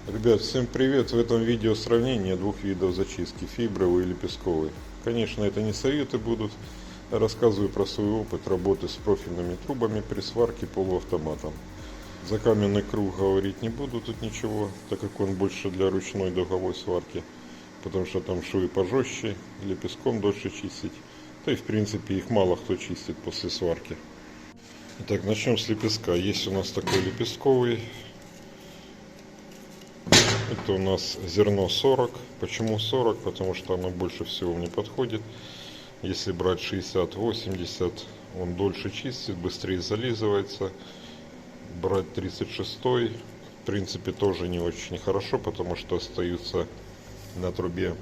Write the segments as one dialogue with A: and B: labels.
A: Ребят, всем привет! В этом видео сравнение двух видов зачистки, фибровой и лепестковой. Конечно, это не советы будут, а рассказываю про свой опыт работы с профильными трубами при сварке полуавтоматом. За каменный круг говорить не буду тут ничего, так как он больше для ручной дуговой сварки, потому что там швы пожестче, лепестком дольше чистить, да и в принципе их мало кто чистит после сварки. Итак, начнем с лепестка. Есть у нас такой лепестковый. Это у нас зерно 40. Почему 40? Потому что оно больше всего мне подходит. Если брать 60-80, он дольше чистит, быстрее зализывается. Брать 36, в принципе, тоже не очень хорошо, потому что остаются на трубе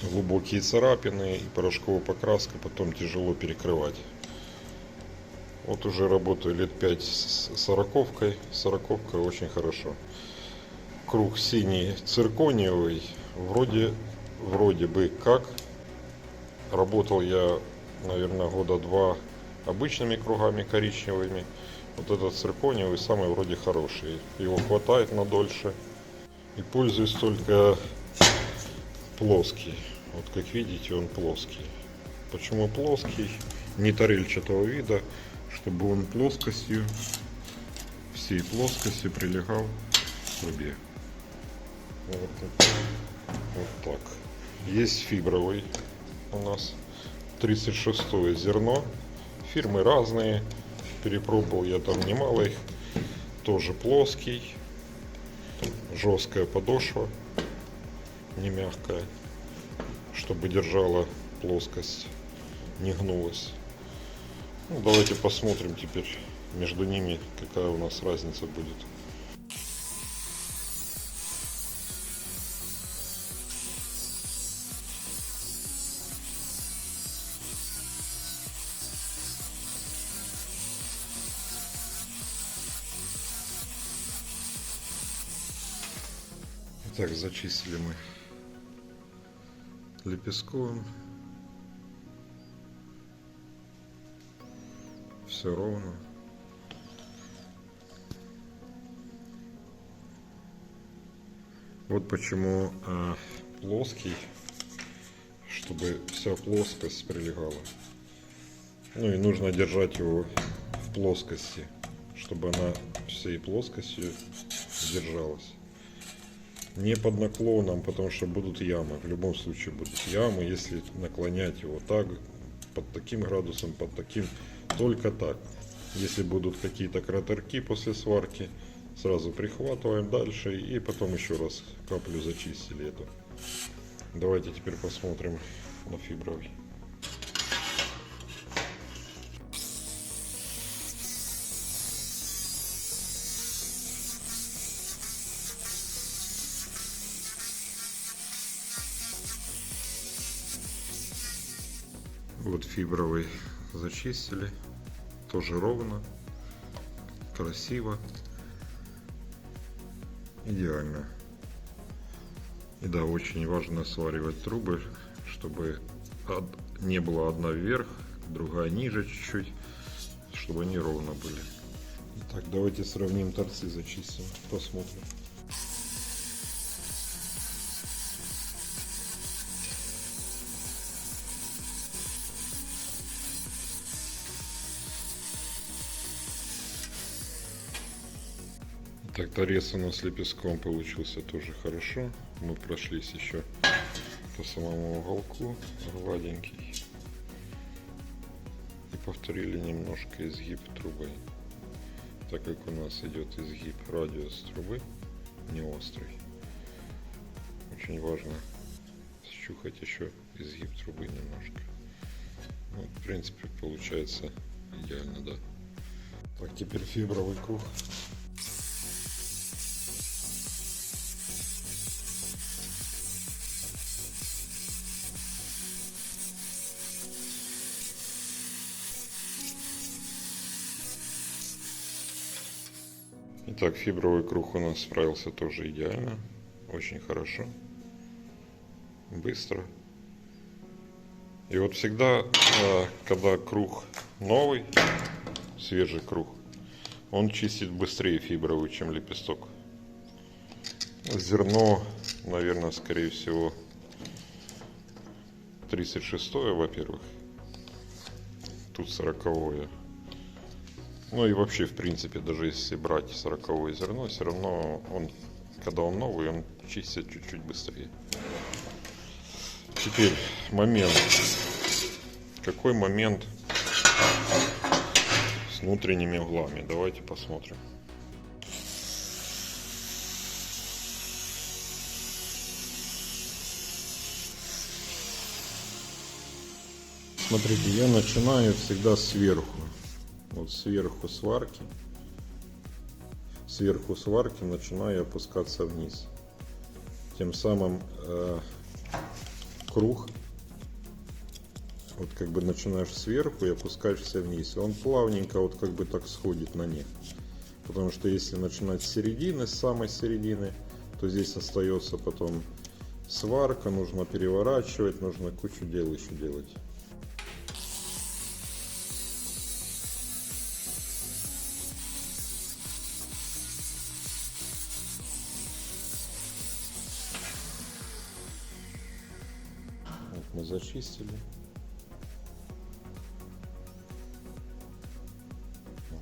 A: глубокие царапины и порошковая покраска, потом тяжело перекрывать. Вот уже работаю лет 5 с 40-кой. 40-ка очень хорошо. Круг синий циркониевый, вроде бы как. Работал я, наверное, года 2 обычными кругами коричневыми. Вот этот циркониевый самый вроде хороший. Его хватает на дольше. И пользуюсь только плоский. Вот как видите, он плоский. Почему плоский? Не тарельчатого вида, чтобы он плоскостью, всей плоскостью прилегал к трубе. Вот так. Есть фибровый у нас 36 зерно. Фирмы разные. Перепробовал я там немало их. Тоже плоский. Жесткая подошва. Не мягкая. Чтобы держала плоскость. Не гнулась. Ну, давайте посмотрим теперь между ними, какая у нас разница будет. Итак, зачистили мы лепестковым. Все ровно. Вот почему плоский, чтобы вся плоскость прилегала. Ну и нужно держать его в плоскости, чтобы она всей плоскостью держалась. Не под наклоном, потому что будут ямы. В любом случае будут ямы, если наклонять его так, под таким градусом, под таким, только так. Если будут какие-то кратерки после сварки, сразу прихватываем дальше и потом еще раз каплю зачистили эту. Давайте теперь посмотрим на фибровый. Вот фибровый зачистили, тоже ровно, красиво, идеально. И да, очень важно сваривать трубы, чтобы не была одна вверх, другая ниже чуть-чуть, чтобы они ровно были. Итак, давайте сравним торцы, зачистим, посмотрим. Так, торец у нас с лепестком получился тоже хорошо. Мы прошлись еще по самому уголку, гладенький. И повторили немножко изгиб трубы. Так как у нас идет изгиб радиус трубы, не острый. Очень важно счухать еще изгиб трубы немножко. Ну, в принципе, получается идеально, да. Так, теперь фибровый круг. Итак, фибровый круг у нас справился тоже идеально, очень хорошо, быстро. И вот всегда, когда круг новый, свежий круг, он чистит быстрее фибровый, чем лепесток. Зерно, наверное, скорее всего, 36-е, во-первых. Тут 40-е. Ну и вообще, в принципе, даже если брать 40-е зерно, все равно он, когда он новый, он чистит чуть-чуть быстрее. Теперь момент. Какой момент с внутренними углами? Давайте посмотрим. Смотрите, я начинаю всегда сверху. Вот сверху сварки. Сверху сварки начинаю опускаться вниз. Тем самым круг, вот как бы начинаешь сверху и опускаешься вниз. И он плавненько вот как бы так сходит на них. Потому что если начинать с середины, с самой середины, то здесь остается потом сварка, нужно переворачивать, нужно кучу дел еще делать. Вот мы зачистили.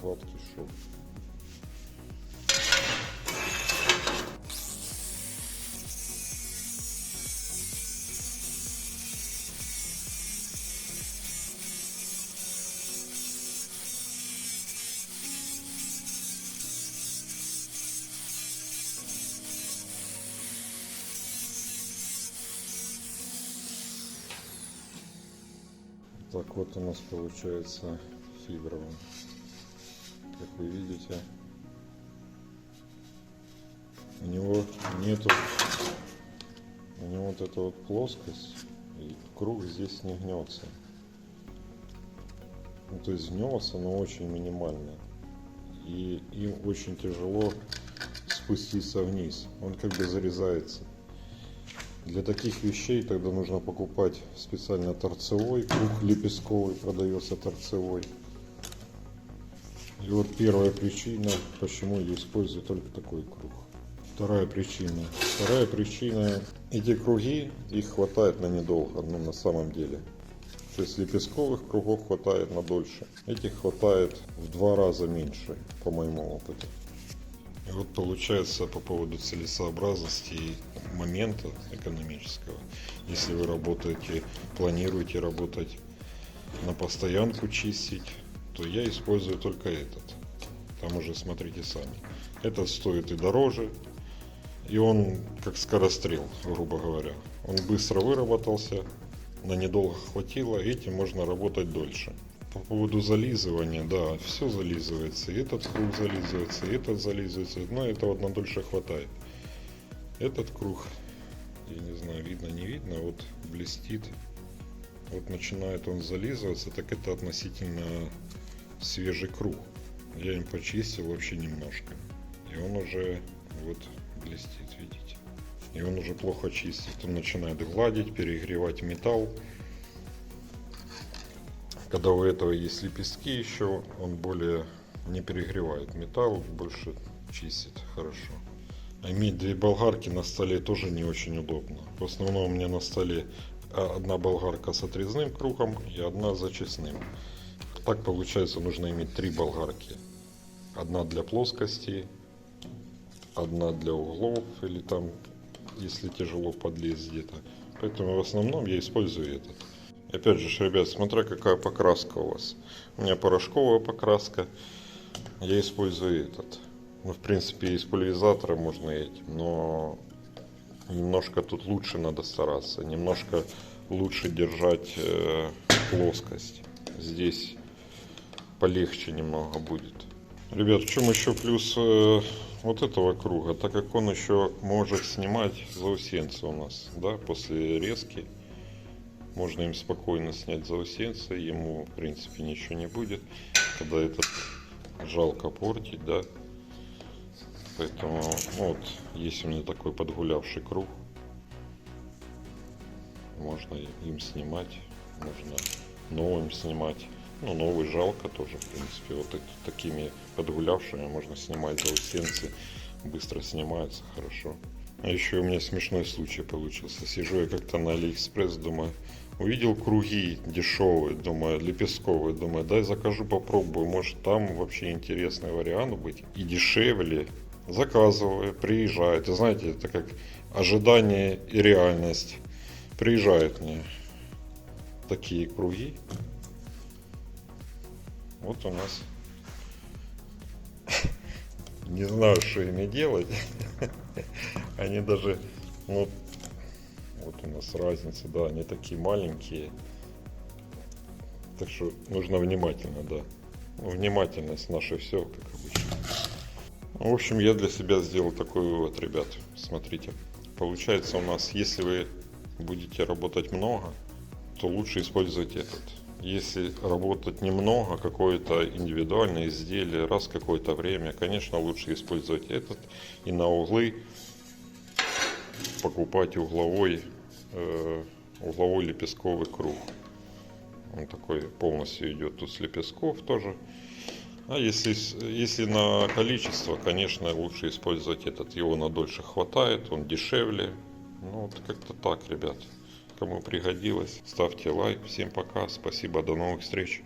A: Гладкий шов. Так вот у нас получается фибровый. Как вы видите, у него нету, вот эта вот плоскость, и круг здесь не гнется. Ну, то есть гнется, но очень минимально. И им очень тяжело спуститься вниз. Он как бы зарезается. Для таких вещей тогда нужно покупать специально торцевой круг лепестковый, продается торцевой. И вот первая причина, почему я использую только такой круг. Вторая причина, эти круги, их хватает на недолго, ну на самом деле. То есть лепестковых кругов хватает на дольше. Этих хватает в 2 раза меньше, по моему опыту. И вот получается по поводу целесообразности момента экономического. Если вы работаете, планируете работать на постоянку чистить, то я использую только этот. Там уже смотрите сами. Этот стоит и дороже, и он как скорострел, грубо говоря. Он быстро выработался, на недолго хватило, этим можно работать дольше. По поводу зализывания, да, все зализывается. И этот круг зализывается, и этот зализывается, но этого на дольше хватает. Этот круг, я не знаю, видно, не видно, вот блестит. Вот начинает он зализываться, так это относительно свежий круг. Я им почистил вообще немножко. И он уже вот блестит, видите. И он уже плохо чистит. Он начинает гладить, перегревать металл. Когда у этого есть лепестки еще, он более не перегревает металл, больше чистит хорошо. А иметь 2 болгарки на столе тоже не очень удобно. В основном у меня на столе одна болгарка с отрезным кругом и одна с зачистным. Так получается, нужно иметь 3 болгарки. Одна для плоскости, одна для углов или там, если тяжело подлезть где-то. Поэтому в основном я использую этот. Опять же, ребят, смотря какая покраска у вас. У меня порошковая покраска. Я использую этот. Ну, в принципе, из пульверизатора можно этим, но немножко тут лучше надо стараться. Немножко лучше держать плоскость. Здесь полегче немного будет. Ребят, в чем еще плюс вот этого круга? Так как он еще может снимать заусенцы у нас, да, после резки. Можно им спокойно снять заусенцы, ему в принципе ничего не будет, когда этот жалко портить, да. Поэтому вот есть у меня такой подгулявший круг, можно им снимать, можно новым снимать. Ну, новый жалко тоже, в принципе, вот такими подгулявшими можно снимать заусенцы, быстро снимаются, хорошо. А еще у меня смешной случай получился. Сижу я как-то на Алиэкспресс, думаю, увидел круги дешевые, думаю, лепестковые, думаю, дай закажу, попробую, может там вообще интересный вариант быть и дешевле. Заказываю, приезжает. И знаете, это как ожидание и реальность. Приезжают мне такие круги. Вот у нас. Не знаю, что ими делать. Они даже, ну, вот у нас разница, да, они такие маленькие. Так что нужно внимательно, да. Внимательность наше все, как обычно. В общем, я для себя сделал такой вывод, ребят. Смотрите, получается у нас, если вы будете работать много, то лучше использовать этот. Если работать немного, какое-то индивидуальное изделие, раз в какое-то время, конечно, лучше использовать этот. И на углы покупать угловой лепестковый круг. Он такой полностью идет тут с лепестков тоже. А если на количество, конечно, лучше использовать этот. Его на дольше хватает, он дешевле. Ну, вот как-то так, ребят. Кому пригодилось, ставьте лайк. Всем пока, спасибо, до новых встреч.